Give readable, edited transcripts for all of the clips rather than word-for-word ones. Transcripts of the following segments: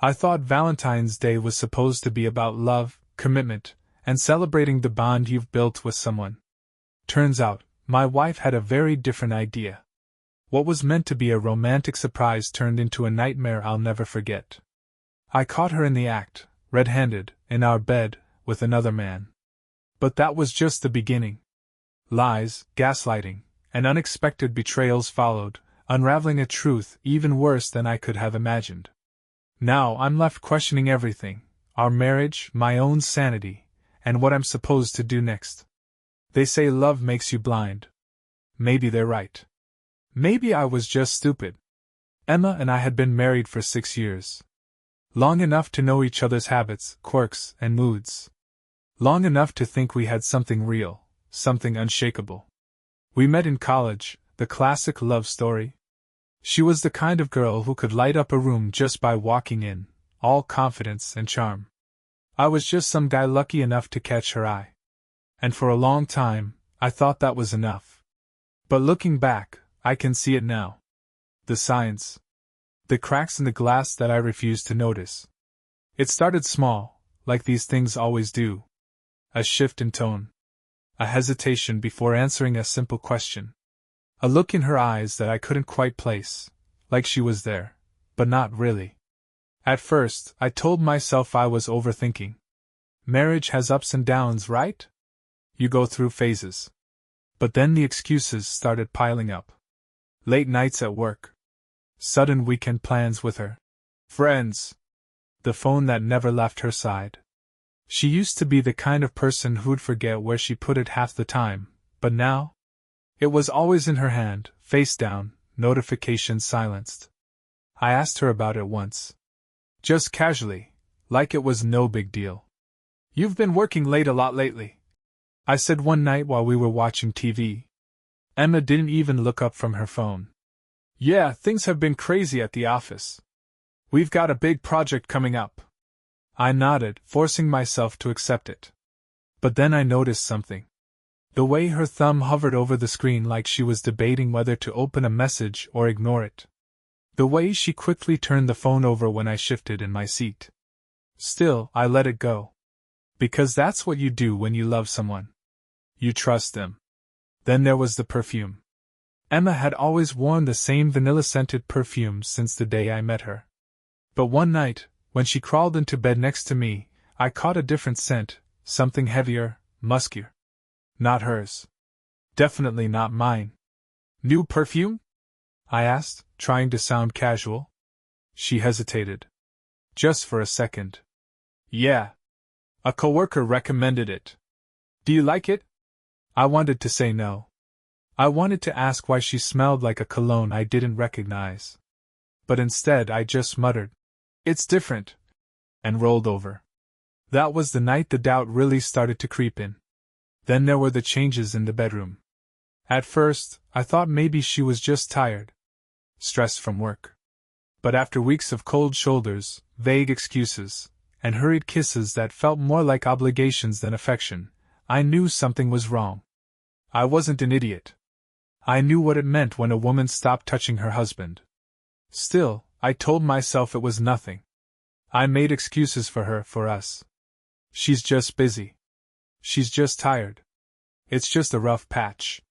I thought Valentine's Day was supposed to be about love, commitment, and celebrating the bond you've built with someone. Turns out, my wife had a very different idea. What was meant to be a romantic surprise turned into a nightmare I'll never forget. I caught her in the act, red-handed, in our bed, with another man. But that was just the beginning. Lies, gaslighting, and unexpected betrayals followed, unraveling a truth even worse than I could have imagined. Now I'm left questioning everything, our marriage, my own sanity, and what I'm supposed to do next. They say love makes you blind. Maybe they're right. Maybe I was just stupid. Emma and I had been married for 6 years. Long enough to know each other's habits, quirks, and moods. Long enough to think we had something real, something unshakable. We met in college, the classic love story. She was the kind of girl who could light up a room just by walking in, all confidence and charm. I was just some guy lucky enough to catch her eye. And for a long time, I thought that was enough. But looking back, I can see it now. The signs. The cracks in the glass that I refused to notice. It started small, like these things always do. A shift in tone. A hesitation before answering a simple question. A look in her eyes that I couldn't quite place, like she was there, but not really. At first, I told myself I was overthinking. Marriage has ups and downs, right? You go through phases. But then the excuses started piling up. Late nights at work. Sudden weekend plans with her friends. The phone that never left her side. She used to be the kind of person who'd forget where she put it half the time, but now? It was always in her hand, face down, notifications silenced. I asked her about it once. Just casually, like it was no big deal. "You've been working late a lot lately," I said one night while we were watching TV. Emma didn't even look up from her phone. "Yeah, things have been crazy at the office. We've got a big project coming up." I nodded, forcing myself to accept it. But then I noticed something. The way her thumb hovered over the screen like she was debating whether to open a message or ignore it. The way she quickly turned the phone over when I shifted in my seat. Still, I let it go. Because that's what you do when you love someone. You trust them. Then there was the perfume. Emma had always worn the same vanilla-scented perfume since the day I met her. But one night, when she crawled into bed next to me, I caught a different scent, something heavier, muskier. Not hers. Definitely not mine. "New perfume?" I asked, trying to sound casual. She hesitated. Just for a second. "Yeah. A coworker recommended it. Do you like it?" I wanted to say no. I wanted to ask why she smelled like a cologne I didn't recognize. But instead I just muttered, "It's different," and rolled over. That was the night the doubt really started to creep in. Then there were the changes in the bedroom. At first, I thought maybe she was just tired. Stressed from work. But after weeks of cold shoulders, vague excuses, and hurried kisses that felt more like obligations than affection, I knew something was wrong. I wasn't an idiot. I knew what it meant when a woman stopped touching her husband. Still, I told myself it was nothing. I made excuses for her, for us. She's just busy. She's just tired. It's just a rough patch.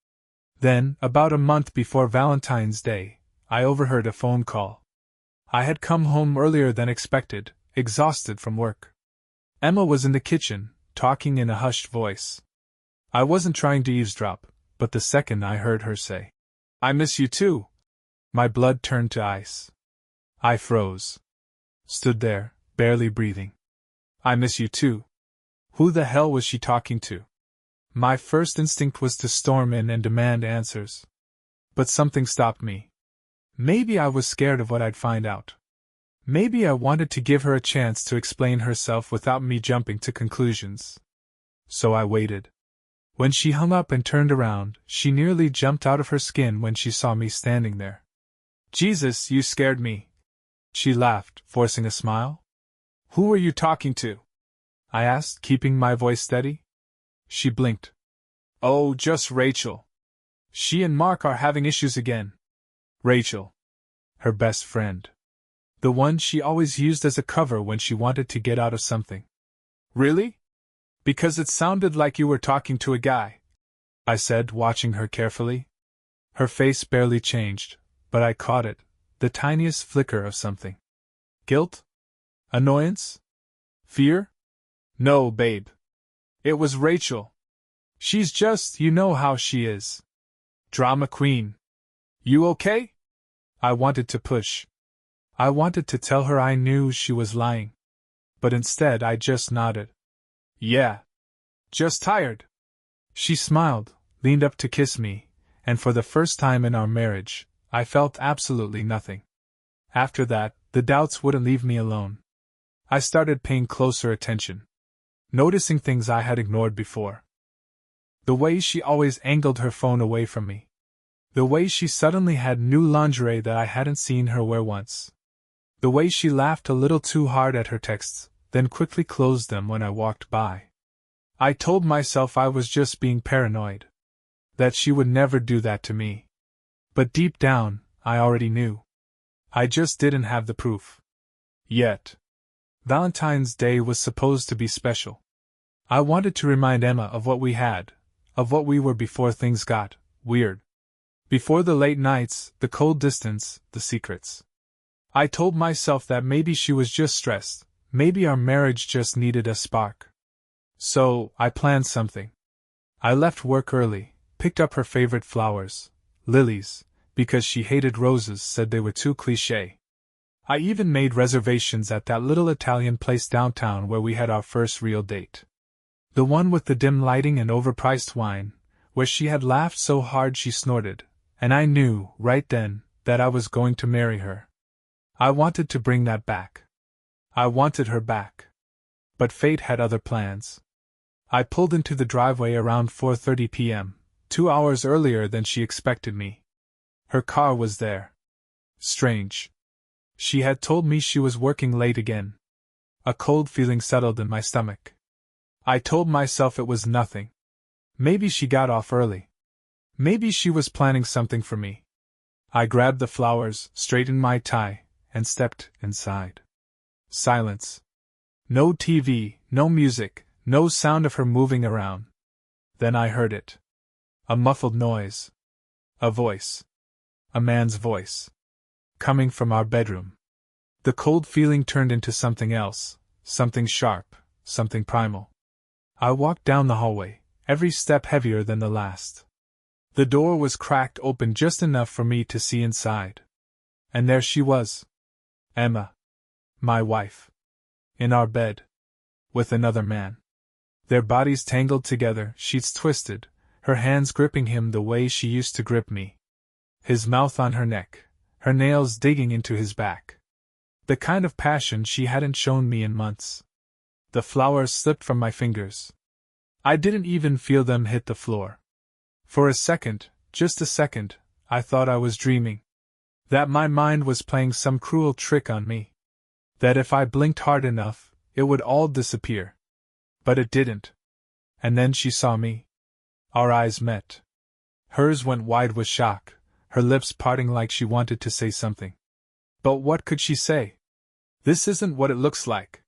Then, about a month before Valentine's Day, I overheard a phone call. I had come home earlier than expected, exhausted from work. Emma was in the kitchen, talking in a hushed voice. I wasn't trying to eavesdrop, but the second I heard her say, "I miss you too," my blood turned to ice. I froze. Stood there, barely breathing. "I miss you too." Who the hell was she talking to? My first instinct was to storm in and demand answers. But something stopped me. Maybe I was scared of what I'd find out. Maybe I wanted to give her a chance to explain herself without me jumping to conclusions. So I waited. When she hung up and turned around, she nearly jumped out of her skin when she saw me standing there. "Jesus, you scared me," she laughed, forcing a smile. "Who were you talking to?" I asked, keeping my voice steady. She blinked. "Oh, just Rachel. She and Mark are having issues again." Rachel. Her best friend. The one she always used as a cover when she wanted to get out of something. Really? Because it sounded like you were talking to a guy, I said, watching her carefully. Her face barely changed, but I caught it, the tiniest flicker of something. Guilt? Annoyance? Fear? No, babe. It was Rachel. She's just, you know how she is. Drama queen. You okay? I wanted to push. I wanted to tell her I knew she was lying. But instead I just nodded. Yeah. Just tired. She smiled, leaned up to kiss me, and for the first time in our marriage, I felt absolutely nothing. After that, the doubts wouldn't leave me alone. I started paying closer attention, noticing things I had ignored before. The way she always angled her phone away from me. The way she suddenly had new lingerie that I hadn't seen her wear once. The way she laughed a little too hard at her texts, then quickly closed them when I walked by. I told myself I was just being paranoid. That she would never do that to me. But deep down, I already knew. I just didn't have the proof. Yet. Valentine's Day was supposed to be special. I wanted to remind Emma of what we had, of what we were before things got weird. Before the late nights, the cold distance, the secrets. I told myself that maybe she was just stressed, maybe our marriage just needed a spark. So, I planned something. I left work early, picked up her favorite flowers, lilies, because she hated roses, said they were too cliché. I even made reservations at that little Italian place downtown where we had our first real date. The one with the dim lighting and overpriced wine, where she had laughed so hard she snorted, and I knew, right then, that I was going to marry her. I wanted to bring that back. I wanted her back. But fate had other plans. I pulled into the driveway around 4:30 p.m., 2 hours earlier than she expected me. Her car was there. Strange. She had told me she was working late again. A cold feeling settled in my stomach. I told myself it was nothing. Maybe she got off early. Maybe she was planning something for me. I grabbed the flowers, straightened my tie, and stepped inside. Silence. No TV, no music, no sound of her moving around. Then I heard it. A muffled noise. A voice. A man's voice. Coming from our bedroom. The cold feeling turned into something else, something sharp, something primal. I walked down the hallway, every step heavier than the last. The door was cracked open just enough for me to see inside. And there she was. Emma. My wife. In our bed. With another man. Their bodies tangled together, sheets twisted, her hands gripping him the way she used to grip me. His mouth on her neck, her nails digging into his back. The kind of passion she hadn't shown me in months. The flowers slipped from my fingers. I didn't even feel them hit the floor. For a second, just a second, I thought I was dreaming. That my mind was playing some cruel trick on me. That if I blinked hard enough, it would all disappear. But it didn't. And then she saw me. Our eyes met. Hers went wide with shock, her lips parting like she wanted to say something. But what could she say? This isn't what it looks like.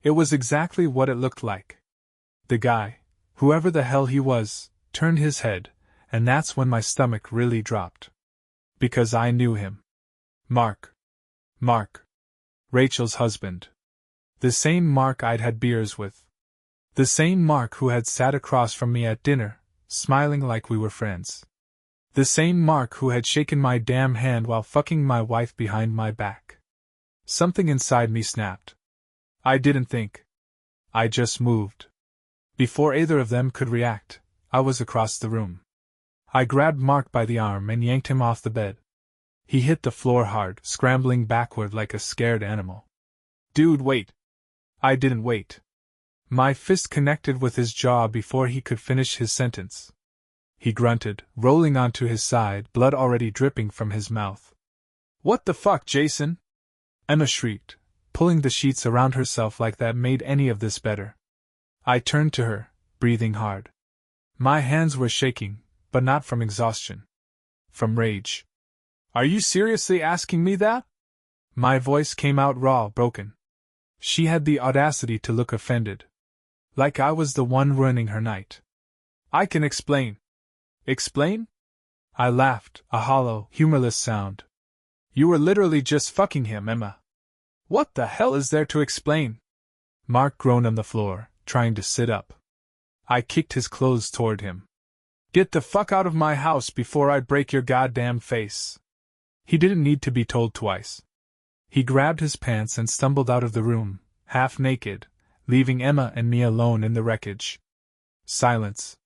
It was exactly what it looked like. The guy, whoever the hell he was, turned his head, and that's when my stomach really dropped. Because I knew him. Mark. Mark. Rachel's husband. The same Mark I'd had beers with. The same Mark who had sat across from me at dinner, smiling like we were friends. The same Mark who had shaken my damn hand while fucking my wife behind my back. Something inside me snapped. I didn't think. I just moved. Before either of them could react, I was across the room. I grabbed Mark by the arm and yanked him off the bed. He hit the floor hard, scrambling backward like a scared animal. Dude, wait. I didn't wait. My fist connected with his jaw before he could finish his sentence. He grunted, rolling onto his side, blood already dripping from his mouth. What the fuck, Jason? Emma shrieked, pulling the sheets around herself like that made any of this better. I turned to her, breathing hard. My hands were shaking, but not from exhaustion. From rage. Are you seriously asking me that? My voice came out raw, broken. She had the audacity to look offended. Like I was the one ruining her night. I can explain. Explain? I laughed, a hollow, humorless sound. You were literally just fucking him, Emma. What the hell is there to explain? Mark groaned on the floor, trying to sit up. I kicked his clothes toward him. Get the fuck out of my house before I break your goddamn face. He didn't need to be told twice. He grabbed his pants and stumbled out of the room, half naked, leaving Emma and me alone in the wreckage. Silence.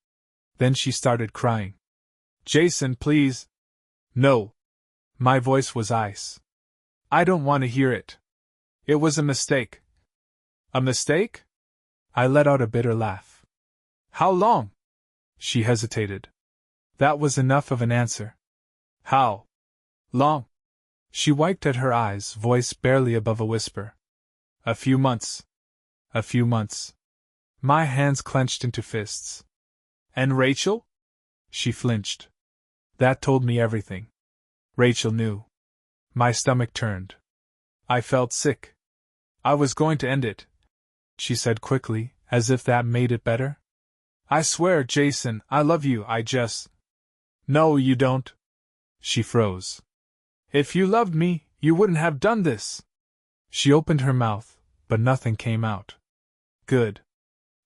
Then she started crying. Jason, please. No. My voice was ice. I don't want to hear it. It was a mistake. A mistake? I let out a bitter laugh. How long? She hesitated. That was enough of an answer. How long? She wiped at her eyes, voice barely above a whisper. A few months. A few months. My hands clenched into fists. And Rachel? She flinched. That told me everything. Rachel knew. My stomach turned. I felt sick. I was going to end it, she said quickly, as if that made it better. I swear, Jason, I love you, I just... No, you don't. She froze. If you loved me, you wouldn't have done this. She opened her mouth, but nothing came out. Good.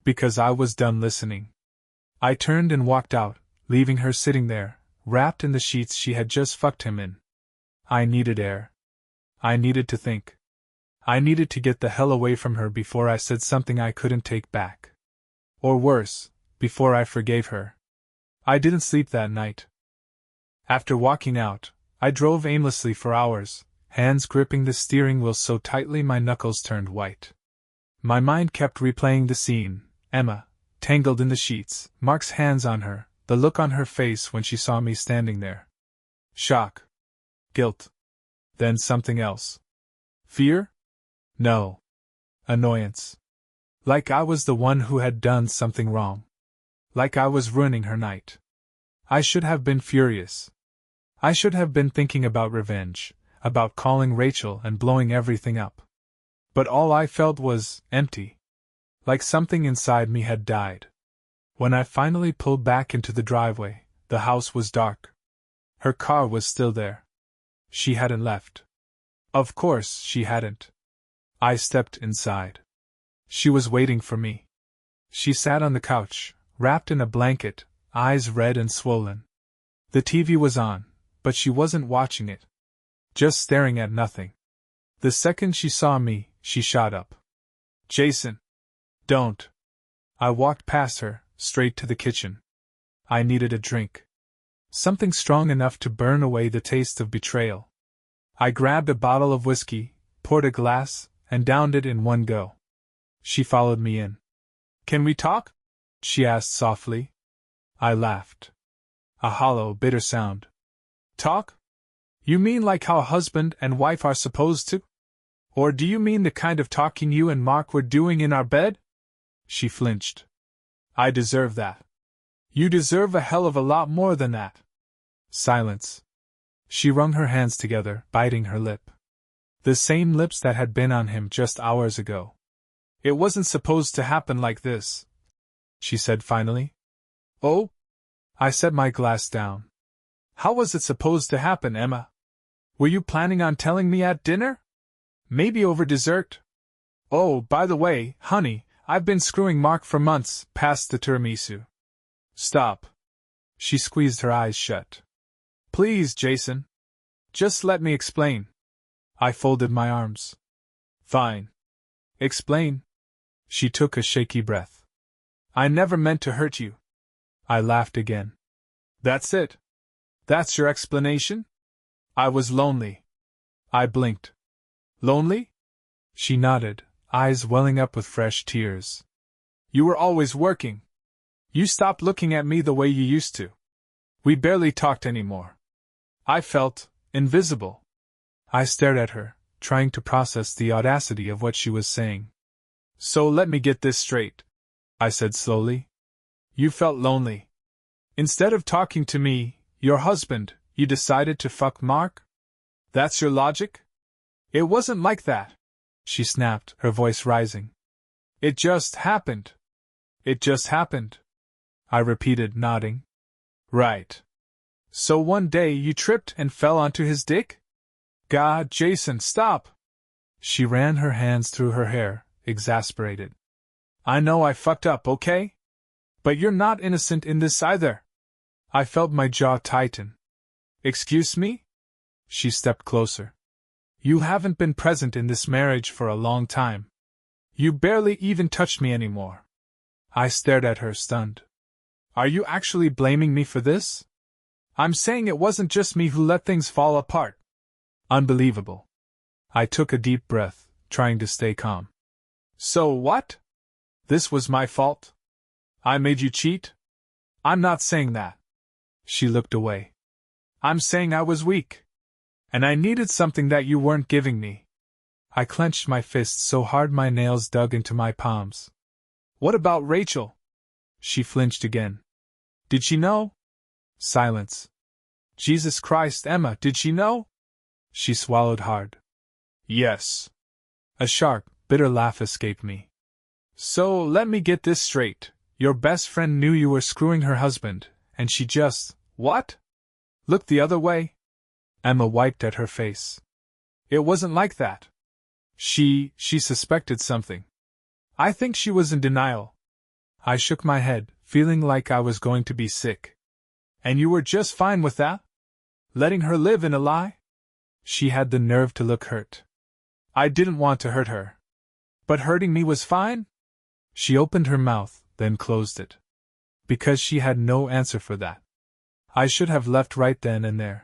Because I was done listening. I turned and walked out, leaving her sitting there, wrapped in the sheets she had just fucked him in. I needed air. I needed to think. I needed to get the hell away from her before I said something I couldn't take back. Or worse, before I forgave her. I didn't sleep that night. After walking out, I drove aimlessly for hours, hands gripping the steering wheel so tightly my knuckles turned white. My mind kept replaying the scene, Emma, tangled in the sheets, Mark's hands on her, the look on her face when she saw me standing there. Shock. Guilt. Then something else. Fear? No. Annoyance. Like I was the one who had done something wrong. Like I was ruining her night. I should have been furious. I should have been thinking about revenge, about calling Rachel and blowing everything up. But all I felt was empty. Like something inside me had died. When I finally pulled back into the driveway, the house was dark. Her car was still there. She hadn't left. Of course she hadn't. I stepped inside. She was waiting for me. She sat on the couch, wrapped in a blanket, eyes red and swollen. The TV was on, but she wasn't watching it. Just staring at nothing. The second she saw me, she shot up. Jason! Don't! I walked past her, straight to the kitchen. I needed a drink. Something strong enough to burn away the taste of betrayal. I grabbed a bottle of whiskey, poured a glass, and downed it in one go. She followed me in. Can we talk? She asked softly. I laughed. A hollow, bitter sound. Talk? You mean like how husband and wife are supposed to? Or do you mean the kind of talking you and Mark were doing in our bed? She flinched. I deserve that. You deserve a hell of a lot more than that. Silence. She wrung her hands together, biting her lip. The same lips that had been on him just hours ago. It wasn't supposed to happen like this, she said finally. Oh? I set my glass down. How was it supposed to happen, Emma? Were you planning on telling me at dinner? Maybe over dessert? Oh, by the way, honey, I've been screwing Mark for months, past the tiramisu. Stop. She squeezed her eyes shut. Please, Jason. Just let me explain. I folded my arms. Fine. Explain. She took a shaky breath. I never meant to hurt you. I laughed again. That's it? That's your explanation? I was lonely. I blinked. Lonely? She nodded, eyes welling up with fresh tears. You were always working. You stopped looking at me the way you used to. We barely talked anymore. I felt invisible. I stared at her, trying to process the audacity of what she was saying. So let me get this straight, I said slowly. You felt lonely. Instead of talking to me, your husband, you decided to fuck Mark? That's your logic? It wasn't like that, she snapped, her voice rising. It just happened. It just happened, I repeated, nodding. Right. So one day you tripped and fell onto his dick? God, Jason, stop! She ran her hands through her hair, exasperated. I know I fucked up, okay? But you're not innocent in this either. I felt my jaw tighten. Excuse me? She stepped closer. You haven't been present in this marriage for a long time. You barely even touched me anymore. I stared at her, stunned. Are you actually blaming me for this? I'm saying it wasn't just me who let things fall apart. Unbelievable. I took a deep breath, trying to stay calm. So what? This was my fault? I made you cheat? I'm not saying that. She looked away. I'm saying I was weak. And I needed something that you weren't giving me. I clenched my fists so hard my nails dug into my palms. What about Rachel? She flinched again. Did she know? Silence. Jesus Christ, Emma, did she know? She swallowed hard. Yes. A sharp, bitter laugh escaped me. So let me get this straight. Your best friend knew you were screwing her husband, and she just, what? Looked the other way? Emma wiped at her face. It wasn't like that. She suspected something. I think she was in denial. I shook my head, feeling like I was going to be sick. And you were just fine with that? Letting her live in a lie? She had the nerve to look hurt. I didn't want to hurt her. But hurting me was fine? She opened her mouth, then closed it. Because she had no answer for that. I should have left right then and there.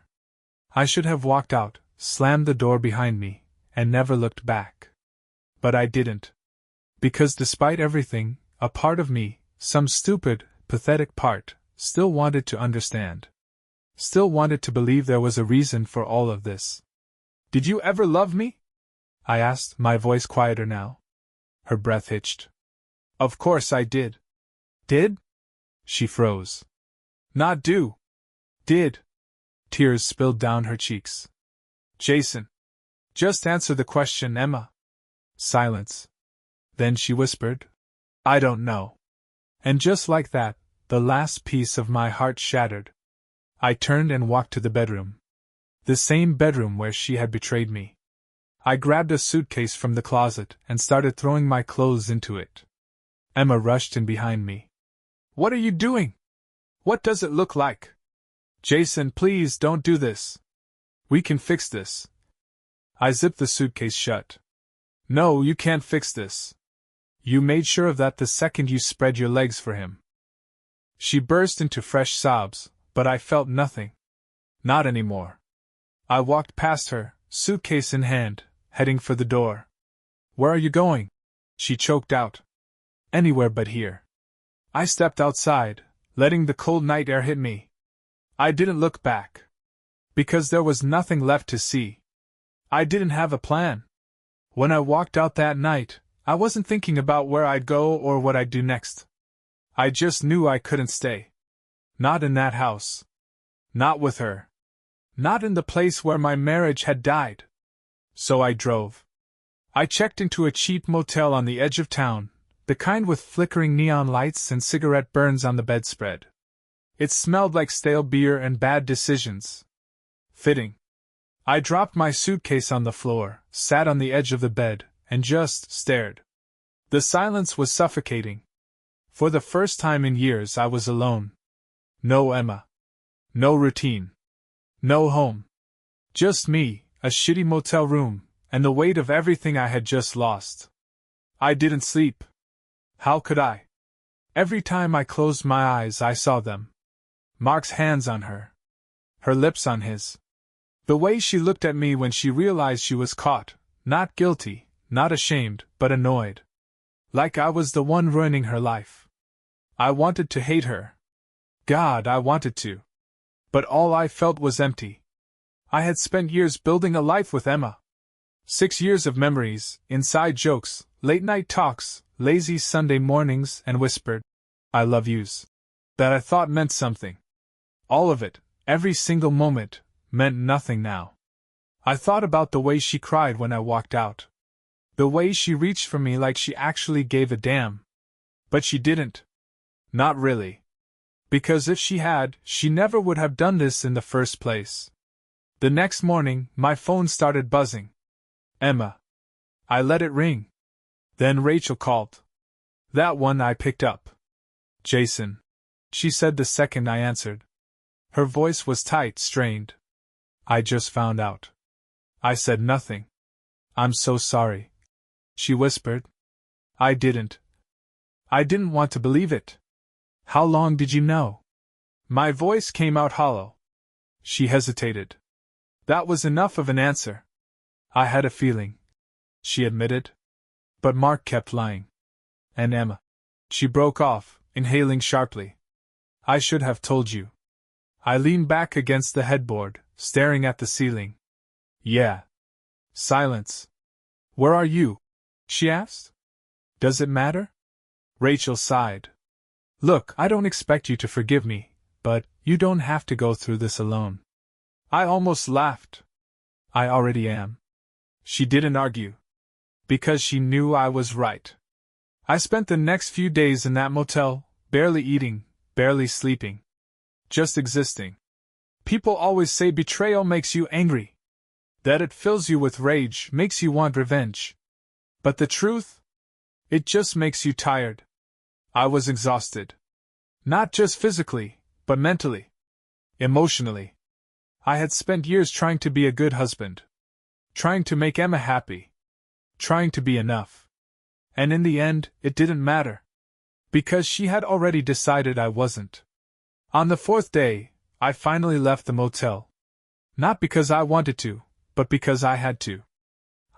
I should have walked out, slammed the door behind me, and never looked back. But I didn't. Because despite everything, a part of me, some stupid, pathetic part, still wanted to understand. Still wanted to believe there was a reason for all of this. Did you ever love me? I asked, my voice quieter now. Her breath hitched. Of course I did. Did? She froze. Not do. Did. Tears spilled down her cheeks. Jason. Just answer the question, Emma. Silence. Then she whispered, I don't know. And just like that, the last piece of my heart shattered. I turned and walked to the bedroom. The same bedroom where she had betrayed me. I grabbed a suitcase from the closet and started throwing my clothes into it. Emma rushed in behind me. What are you doing? What does it look like? Jason, please don't do this. We can fix this. I zipped the suitcase shut. No, you can't fix this. You made sure of that the second you spread your legs for him. She burst into fresh sobs, but I felt nothing. Not anymore. I walked past her, suitcase in hand, heading for the door. Where are you going? She choked out. Anywhere but here. I stepped outside, letting the cold night air hit me. I didn't look back. Because there was nothing left to see. I didn't have a plan. When I walked out that night, I wasn't thinking about where I'd go or what I'd do next. I just knew I couldn't stay. Not in that house. Not with her. Not in the place where my marriage had died. So I drove. I checked into a cheap motel on the edge of town, the kind with flickering neon lights and cigarette burns on the bedspread. It smelled like stale beer and bad decisions. Fitting. I dropped my suitcase on the floor, sat on the edge of the bed, and just stared. The silence was suffocating. For the first time in years I was alone. No Emma. No routine. No home. Just me, a shitty motel room, and the weight of everything I had just lost. I didn't sleep. How could I? Every time I closed my eyes I saw them. Mark's hands on her. Her lips on his. The way she looked at me when she realized she was caught, not guilty, not ashamed, but annoyed. Like I was the one ruining her life. I wanted to hate her. God, I wanted to. But all I felt was empty. I had spent years building a life with Emma. 6 years of memories, inside jokes, late-night talks, lazy Sunday mornings, and whispered, I love yous. That I thought meant something. All of it, every single moment, meant nothing now. I thought about the way she cried when I walked out. The way she reached for me like she actually gave a damn. But she didn't. Not really. Because if she had, she never would have done this in the first place. The next morning, my phone started buzzing. Emma. I let it ring. Then Rachel called. That one I picked up. Jason, she said the second I answered. Her voice was tight, strained. I just found out. I said nothing. I'm so sorry, she whispered. I didn't want to believe it. How long did you know? My voice came out hollow. She hesitated. That was enough of an answer. I had a feeling, she admitted. But Mark kept lying. And Emma. She broke off, inhaling sharply. I should have told you. I leaned back against the headboard, staring at the ceiling. Yeah. Silence. Where are you? She asked. Does it matter? Rachel sighed. Look, I don't expect you to forgive me, but you don't have to go through this alone. I almost laughed. I already am. She didn't argue. Because she knew I was right. I spent the next few days in that motel, barely eating, barely sleeping. Just existing. People always say betrayal makes you angry. That it fills you with rage, makes you want revenge. But the truth? It just makes you tired. I was exhausted. Not just physically, but mentally. Emotionally. I had spent years trying to be a good husband. Trying to make Emma happy. Trying to be enough. And in the end, it didn't matter. Because she had already decided I wasn't. On the fourth day, I finally left the motel. Not because I wanted to, but because I had to.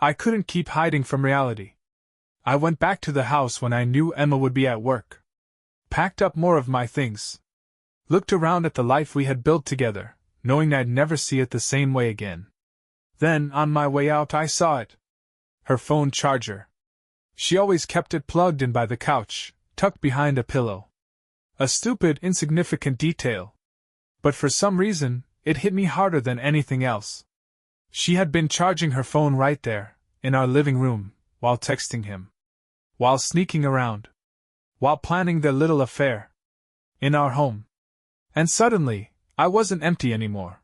I couldn't keep hiding from reality. I went back to the house when I knew Emma would be at work. Packed up more of my things. Looked around at the life we had built together, knowing I'd never see it the same way again. Then, on my way out, I saw it. Her phone charger. She always kept it plugged in by the couch, tucked behind a pillow. A stupid, insignificant detail. But for some reason, it hit me harder than anything else. She had been charging her phone right there, in our living room, while texting him. While sneaking around. While planning their little affair. In our home. And suddenly, I wasn't empty anymore.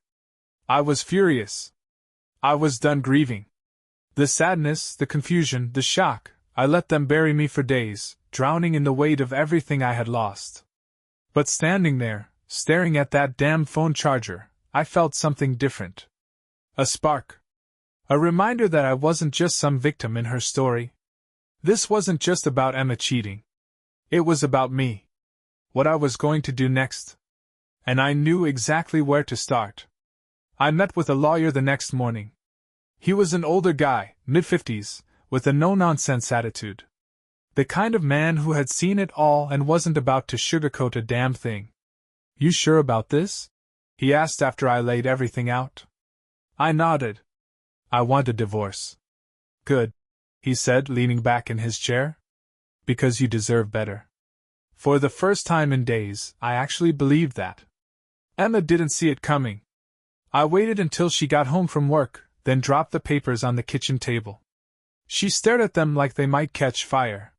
I was furious. I was done grieving. The sadness, the confusion, the shock, I let them bury me for days, drowning in the weight of everything I had lost. But standing there, staring at that damn phone charger, I felt something different. A spark. A reminder that I wasn't just some victim in her story. This wasn't just about Emma cheating. It was about me. What I was going to do next. And I knew exactly where to start. I met with a lawyer the next morning. He was an older guy, mid-50s, with a no-nonsense attitude. The kind of man who had seen it all and wasn't about to sugarcoat a damn thing. You sure about this? He asked after I laid everything out. I nodded. I want a divorce. Good, he said, leaning back in his chair. Because you deserve better. For the first time in days, I actually believed that. Emma didn't see it coming. I waited until she got home from work, then dropped the papers on the kitchen table. She stared at them like they might catch fire.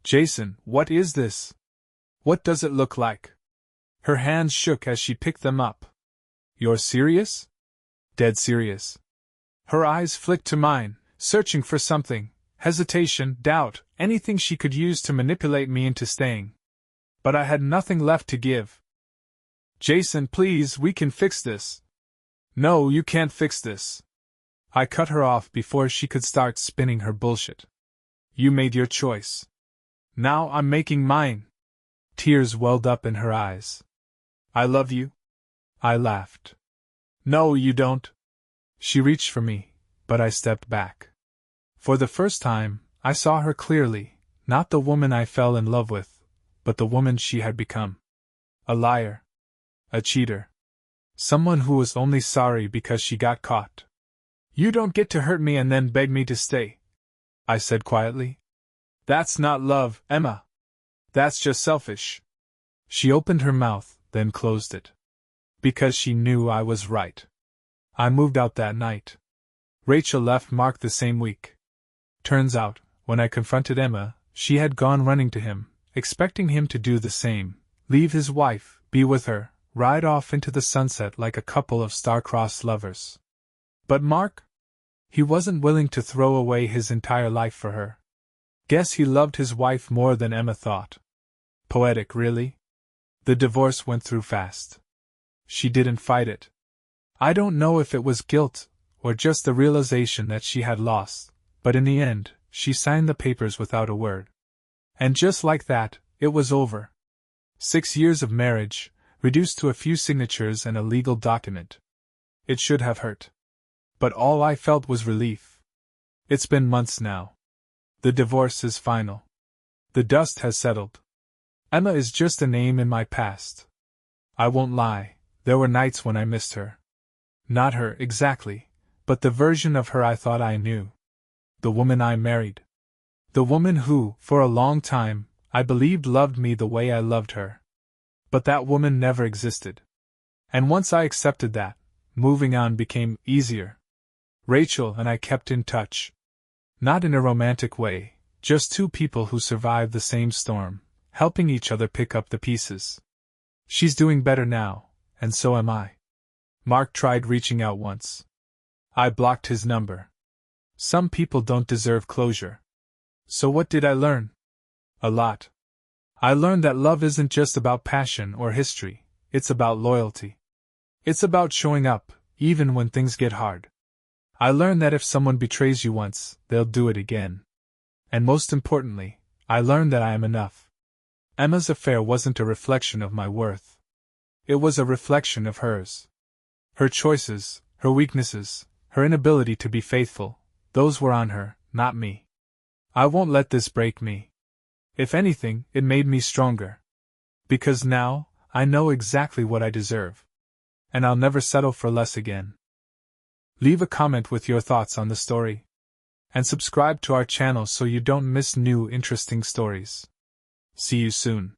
Jason, what is this? What does it look like? Her hands shook as she picked them up. You're serious? Dead serious. Her eyes flicked to mine, searching for something, hesitation, doubt, anything she could use to manipulate me into staying. But I had nothing left to give. Jason, please, we can fix this. No, you can't fix this. I cut her off before she could start spinning her bullshit. You made your choice. Now I'm making mine. Tears welled up in her eyes. I love you. I laughed. No, you don't. She reached for me, but I stepped back. For the first time, I saw her clearly, not the woman I fell in love with, but the woman she had become. A liar. A cheater. Someone who was only sorry because she got caught. You don't get to hurt me and then beg me to stay, I said quietly. That's not love, Emma. That's just selfish. She opened her mouth, then closed it. Because she knew I was right. I moved out that night. Rachel left Mark the same week. Turns out, when I confronted Emma, she had gone running to him, expecting him to do the same, leave his wife, be with her, ride off into the sunset like a couple of star-crossed lovers. But Mark? He wasn't willing to throw away his entire life for her. Guess he loved his wife more than Emma thought. Poetic, really? The divorce went through fast. She didn't fight it. I don't know if it was guilt, or just the realization that she had lost, but in the end, she signed the papers without a word. And just like that, it was over. 6 years of marriage, reduced to a few signatures and a legal document. It should have hurt. But all I felt was relief. It's been months now. The divorce is final. The dust has settled. Emma is just a name in my past. I won't lie, there were nights when I missed her. Not her, exactly, but the version of her I thought I knew. The woman I married. The woman who, for a long time, I believed loved me the way I loved her. But that woman never existed. And once I accepted that, moving on became easier. Rachel and I kept in touch. Not in a romantic way, just two people who survived the same storm, helping each other pick up the pieces. She's doing better now, and so am I. Mark tried reaching out once. I blocked his number. Some people don't deserve closure. So what did I learn? A lot. I learned that love isn't just about passion or history, it's about loyalty. It's about showing up, even when things get hard. I learned that if someone betrays you once, they'll do it again. And most importantly, I learned that I am enough. Emma's affair wasn't a reflection of my worth. It was a reflection of hers. Her choices, her weaknesses, her inability to be faithful, those were on her, not me. I won't let this break me. If anything, it made me stronger. Because now, I know exactly what I deserve. And I'll never settle for less again. Leave a comment with your thoughts on the story. And subscribe to our channel so you don't miss new interesting stories. See you soon.